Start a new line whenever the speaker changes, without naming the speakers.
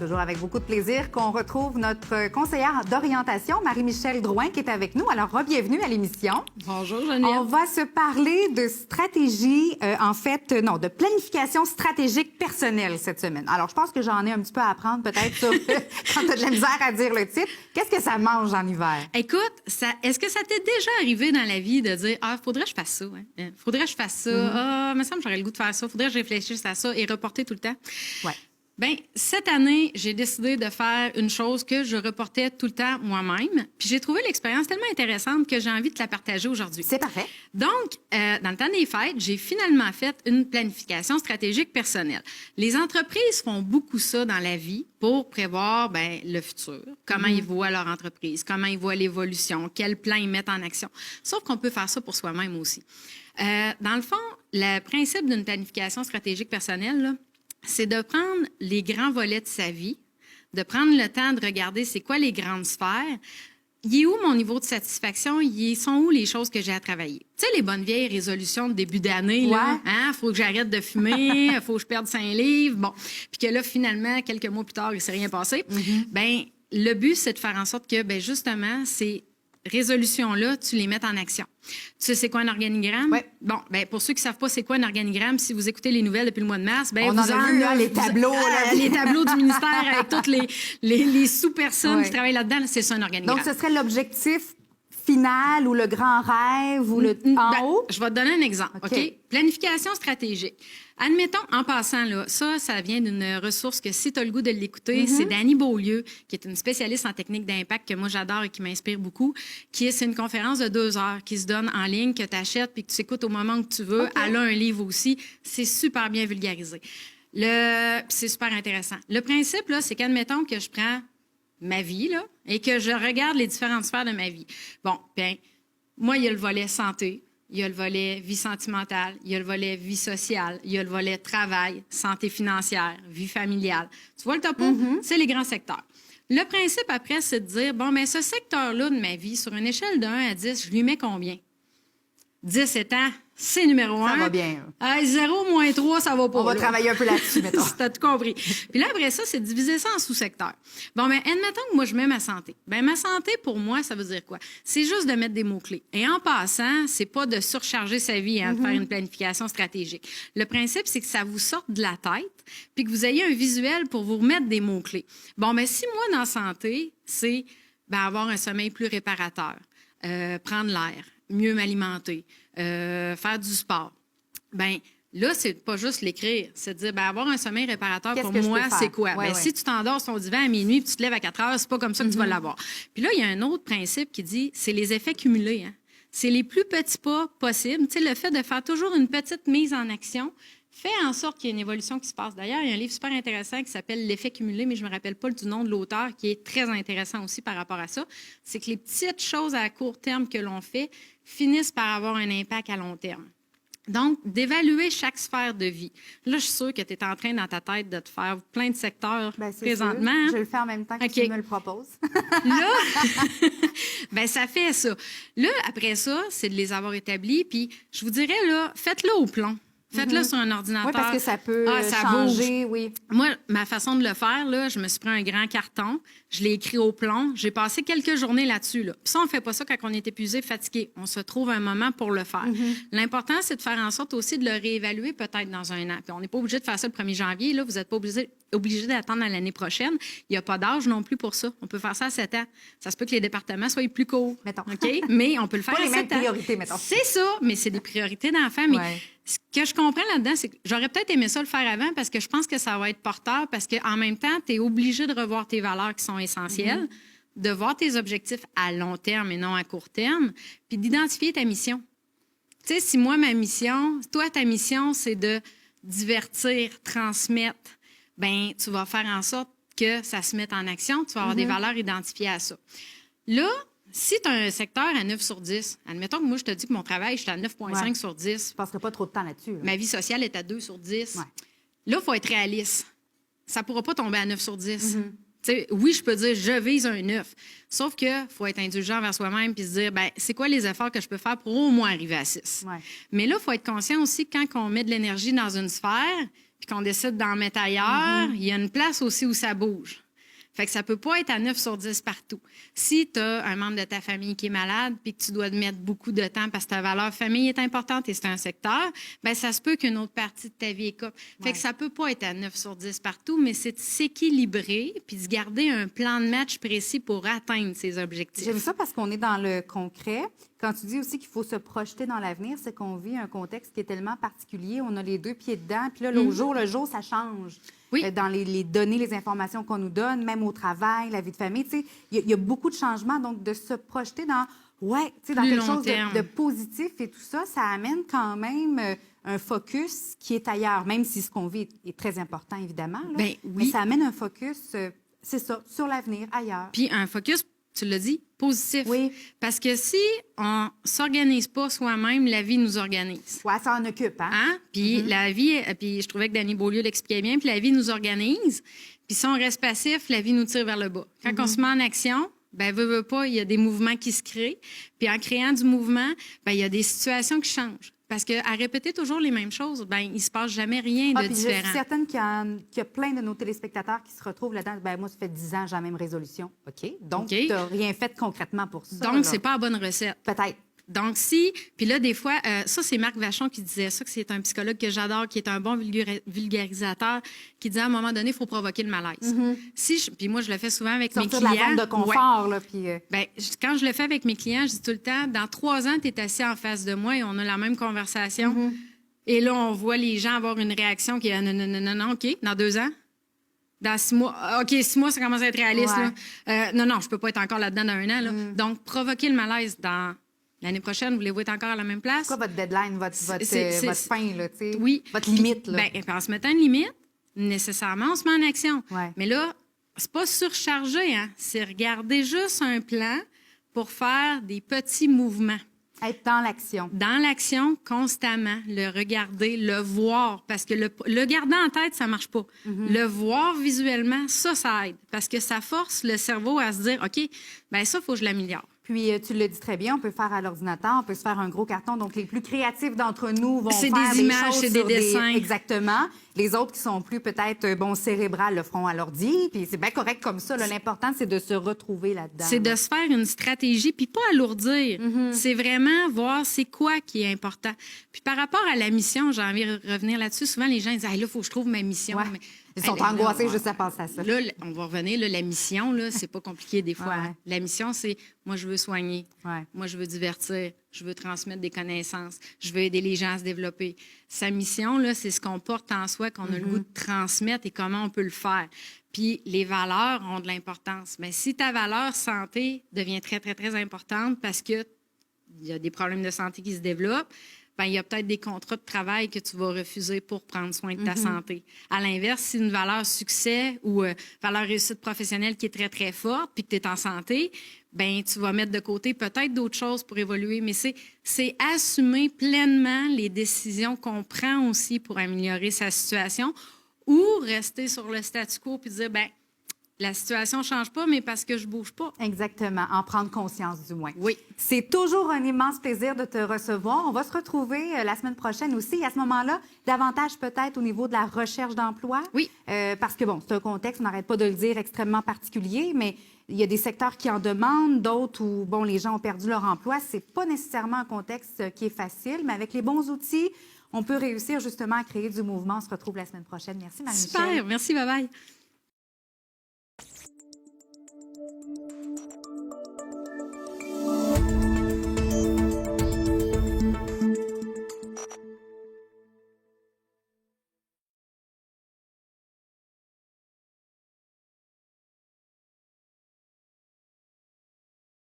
toujours avec beaucoup de plaisir qu'on retrouve notre conseillère d'orientation, Marie-Michèle Drouin, qui est avec nous. Alors, bienvenue à l'émission.
Bonjour, Geneviève.
On va se parler de stratégie, de planification stratégique personnelle cette semaine. Alors, je pense que j'en ai un petit peu à apprendre peut-être sur quand tu as de la misère à dire le titre. Qu'est-ce que ça mange en hiver?
Écoute, est-ce que ça t'est déjà arrivé dans la vie de dire « Ah, faudrait que je fasse ça, hein? Faudrait que je fasse ça. Ah, me semble que j'aurais le goût de faire ça. Faudrait que je réfléchisse à ça et reporter tout le temps. »
Ouais.
Bien, cette année, j'ai décidé de faire une chose que je reportais tout le temps moi-même. Puis j'ai trouvé l'expérience tellement intéressante que j'ai envie de la partager aujourd'hui.
C'est parfait.
Donc, dans le temps des fêtes, j'ai finalement fait une planification stratégique personnelle. Les entreprises font beaucoup ça dans la vie pour prévoir le futur, comment ils voient leur entreprise, comment ils voient l'évolution, quel plan ils mettent en action. Sauf qu'on peut faire ça pour soi-même aussi. Dans le fond, le principe d'une planification stratégique personnelle, là, c'est de prendre les grands volets de sa vie, de prendre le temps de regarder c'est quoi les grandes sphères. Il est où mon niveau de satisfaction? Sont où les choses que j'ai à travailler? Tu sais, les bonnes vieilles résolutions de début d'année, là, hein? Faut que j'arrête de fumer, faut que je perde 5 livres. Bon. Puis que là, finalement, quelques mois plus tard, il ne s'est rien passé. Bien, le but, c'est de faire en sorte que, justement, ces résolutions-là, tu les mettes en action. Tu sais, c'est quoi un organigramme?
Oui.
Bon, pour ceux qui ne savent pas c'est quoi un organigramme, si vous écoutez les nouvelles depuis le mois de mars,
on en a vu, les tableaux.
Les tableaux du ministère avec toutes les sous-personnes qui travaillent là-dedans, c'est ça un organigramme.
Donc, ce serait l'objectif final ou le grand rêve ou le en haut?
Je vais te donner un exemple. OK? Planification stratégique. Admettons, en passant, là, ça vient d'une ressource que si tu as le goût de l'écouter, c'est Dany Beaulieu, qui est une spécialiste en technique d'impact que moi j'adore et qui m'inspire beaucoup, c'est une conférence de 2 heures qui se donne en ligne, que tu achètes puis que tu écoutes au moment que tu veux. Okay. Elle a un livre aussi. C'est super bien vulgarisé. C'est super intéressant. Le principe, là, c'est qu'admettons que je prends ma vie là, et que je regarde les différentes sphères de ma vie. Bon, bien, moi, il y a le volet santé. Il y a le volet vie sentimentale, il y a le volet vie sociale, il y a le volet travail, santé financière, vie familiale. Tu vois le topo? C'est les grands secteurs. Le principe après, c'est de dire, ce secteur-là de ma vie, sur une échelle de 1 à 10, je lui mets combien? 10 étant, c'est numéro 1.
Ça va bien.
0 moins 3, ça va pas.
On va travailler un peu là-dessus, mettons.
T'as tout compris. Puis là, après ça, c'est de diviser ça en sous-secteurs. Admettons que moi, je mets ma santé. Ma santé, pour moi, ça veut dire quoi? C'est juste de mettre des mots-clés. Et en passant, c'est pas de surcharger sa vie, de faire une planification stratégique. Le principe, c'est que ça vous sorte de la tête, puis que vous ayez un visuel pour vous remettre des mots-clés. Si moi, dans santé, c'est avoir un sommeil plus réparateur, prendre l'air, mieux m'alimenter, faire du sport. Là, c'est pas juste l'écrire. C'est de dire, avoir un sommeil réparateur, pour moi, c'est quoi? Si tu t'endors sur ton divan à minuit et tu te lèves à 4 heures, c'est pas comme ça que tu vas l'avoir. Puis là, il y a un autre principe qui dit, c'est les effets cumulés. Hein? C'est les plus petits pas possibles. Tu sais, le fait de faire toujours une petite mise en action fait en sorte qu'il y ait une évolution qui se passe. D'ailleurs, il y a un livre super intéressant qui s'appelle « L'effet cumulé », mais je ne me rappelle pas du nom de l'auteur, qui est très intéressant aussi par rapport à ça. C'est que les petites choses à court terme que l'on fait finissent par avoir un impact à long terme. Donc, d'évaluer chaque sphère de vie. Là, je suis sûre que tu es en train, dans ta tête, de te faire plein de secteurs présentement.
Sûr. Je le fais en même temps que tu me le proposes.
Là, ça fait ça. Là, après ça, c'est de les avoir établis. Puis, je vous dirais, là, faites-le au plomb. Faites-le sur un ordinateur.
Oui, parce que ça peut
ça
changer,
bouge.
Oui.
Moi, ma façon de le faire, là, je me suis pris un grand carton, je l'ai écrit au plomb, j'ai passé quelques journées là-dessus. Là. Puis ça, on ne fait pas ça quand on est épuisé, fatigué. On se trouve un moment pour le faire. L'important, c'est de faire en sorte aussi de le réévaluer peut-être dans un an. Puis on n'est pas obligé de faire ça le 1er janvier. Là, vous n'êtes pas obligé d'attendre à l'année prochaine. Il n'y a pas d'âge non plus pour ça. On peut faire ça à 7 ans. Ça se peut que les départements soient plus courts.
Mettons.
OK? Mais on peut le faire
pas
à 7 ans.
les mêmes priorités, mettons.
C'est ça, mais c'est des priorités d'enfants. Mais ce que je comprends là-dedans, c'est que j'aurais peut-être aimé ça le faire avant parce que je pense que ça va être porteur parce qu'en même temps, tu es obligé de revoir tes valeurs qui sont essentielles, de voir tes objectifs à long terme et non à court terme, puis d'identifier ta mission. Tu sais, si moi, ma mission, toi, ta mission, c'est de divertir, transmettre, tu vas faire en sorte que ça se mette en action, tu vas avoir des valeurs identifiées à ça. Là, si tu as un secteur à 9 sur 10, admettons que moi, je te dis que mon travail, je suis à 9,5 sur 10.
Je ne passerai pas trop de temps là-dessus. Là.
Ma vie sociale est à 2 sur 10. Là, il faut être réaliste. Ça ne pourra pas tomber à 9 sur 10. Oui, je peux dire, je vise un 9. Sauf qu'il faut être indulgent envers soi-même puis se dire, c'est quoi les efforts que je peux faire pour au moins arriver à 6? Mais là, il faut être conscient aussi que quand on met de l'énergie dans une sphère, puis qu'on décide d'en mettre ailleurs, il y a une place aussi où ça bouge. Fait que ça peut pas être à 9 sur 10 partout. Si tu as un membre de ta famille qui est malade puis que tu dois te mettre beaucoup de temps parce que ta valeur famille est importante et c'est un secteur, bien, ça se peut qu'une autre partie de ta vie écope. Fait que ça peut pas être à 9 sur 10 partout, mais c'est de s'équilibrer puis de garder un plan de match précis pour atteindre ses objectifs.
J'aime ça parce qu'on est dans le concret. Quand tu dis aussi qu'il faut se projeter dans l'avenir, c'est qu'on vit un contexte qui est tellement particulier. On a les 2 pieds dedans. Puis là, au jour le jour, ça change.
Oui.
Dans les données, les informations qu'on nous donne, même au travail, la vie de famille. Tu sais, il y a beaucoup de changements. Donc, de se projeter dans, tu sais, dans
Plus
quelque
long
chose
terme.
de positif et tout ça, ça amène quand même un focus qui est ailleurs, même si ce qu'on vit est très important, évidemment. Là.
Ben, oui.
Mais ça amène un focus, c'est ça, sur l'avenir, ailleurs.
Puis un focus, tu l'as dit, positif.
Oui.
Parce que si on s'organise pas soi-même, la vie nous organise.
Ouais, ça en occupe, hein?
Hein? Puis la vie, puis je trouvais que Danny Beaulieu l'expliquait bien, puis la vie nous organise. Puis si on reste passif, la vie nous tire vers le bas. Quand on se met en action, ben veut pas, il y a des mouvements qui se créent. Puis en créant du mouvement, ben il y a des situations qui changent. Parce qu'à répéter toujours les mêmes choses, ben il se passe jamais rien de
Puis je
différent.
suis certaine qu'il y a plein de nos téléspectateurs qui se retrouvent là-dedans. Ben moi, ça fait 10 ans que j'ai la même résolution. OK. Donc,
OK.
tu n'as rien fait concrètement pour ça.
Donc,
là.
c'est pas la bonne recette.
Peut-être.
Donc, puis là, des fois, ça, c'est Marc Vachon qui disait ça, que c'est un psychologue que j'adore, qui est un bon vulgarisateur, qui disait à un moment donné, il faut provoquer le malaise. Puis moi, je le fais souvent avec
Sortir
mes
de
clients.
la zone de confort, là, puis...
Ben, quand je le fais avec mes clients, je dis tout le temps, dans 3 ans, tu es assis en face de moi et on a la même conversation. Et là, on voit les gens avoir une réaction qui est non, OK, dans 2 ans. Dans 6 mois, OK, 6 mois, ça commence à être réaliste.
Ouais.
Là. Non, je peux pas être encore là-dedans dans 1 an. Là. Donc, provoquer le malaise dans l'année prochaine, voulez-vous être encore à la même place?
C'est quoi votre deadline, votre fin, là, tu sais?
Oui.
Votre limite, là?
Ben, en se mettant une limite, nécessairement, on se met en action.
Ouais.
Mais là, c'est pas surchargé, hein? C'est regarder juste un plan pour faire des petits mouvements.
Être dans l'action.
Dans l'action, constamment, le regarder, le voir, parce que le garder en tête, ça marche pas. Le voir visuellement, ça aide, parce que ça force le cerveau à se dire, OK, ben ça, il faut que je l'améliore.
Puis, tu le dis très bien, on peut faire à l'ordinateur, on peut se faire un gros carton. Donc, les plus créatifs d'entre nous vont
C'est
faire
des images,
choses
c'est des
sur
dessins.
Exactement. Les autres qui sont plus peut-être cérébrales le feront à l'ordi. Puis, c'est bien correct comme ça. Là. L'important, c'est de se retrouver là-dedans.
C'est de se faire une stratégie, puis pas alourdir. C'est vraiment voir c'est quoi qui est important. Puis par rapport à la mission, j'ai envie de revenir là-dessus. Souvent, les gens disent, là, il faut que je trouve ma mission.
Ouais.
Mais,
Ils sont angoissés juste à penser à ça.
Là, on va revenir, là, la mission, là, c'est pas compliqué des fois.
Ouais.
Hein. La mission, c'est moi, je veux soigner.
Ouais.
Moi, je veux divertir. Je veux transmettre des connaissances. Je veux aider les gens à se développer. Sa mission, là, c'est ce qu'on porte en soi, qu'on a le goût de transmettre et comment on peut le faire. Puis les valeurs ont de l'importance. Mais si ta valeur santé devient très, très, très importante parce que il y a des problèmes de santé qui se développent, ben, il y a peut-être des contrats de travail que tu vas refuser pour prendre soin de ta santé. À l'inverse, si une valeur succès ou valeur réussite professionnelle qui est très, très forte puis que tu es en santé, ben tu vas mettre de côté peut-être d'autres choses pour évoluer. Mais c'est assumer pleinement les décisions qu'on prend aussi pour améliorer sa situation ou rester sur le statu quo puis dire, ben la situation ne change pas, mais parce que je ne bouge pas.
Exactement. En prendre conscience, du moins.
Oui.
C'est toujours un immense plaisir de te recevoir. On va se retrouver la semaine prochaine aussi. À ce moment-là, davantage peut-être au niveau de la recherche d'emploi.
Oui.
Parce que, bon, c'est un contexte, on n'arrête pas de le dire, extrêmement particulier, mais il y a des secteurs qui en demandent, d'autres où, bon, les gens ont perdu leur emploi. C'est pas nécessairement un contexte qui est facile, mais avec les bons outils, on peut réussir justement à créer du mouvement. On se retrouve la semaine prochaine. Merci, Marie-Michel.
Super. Merci. Bye-bye.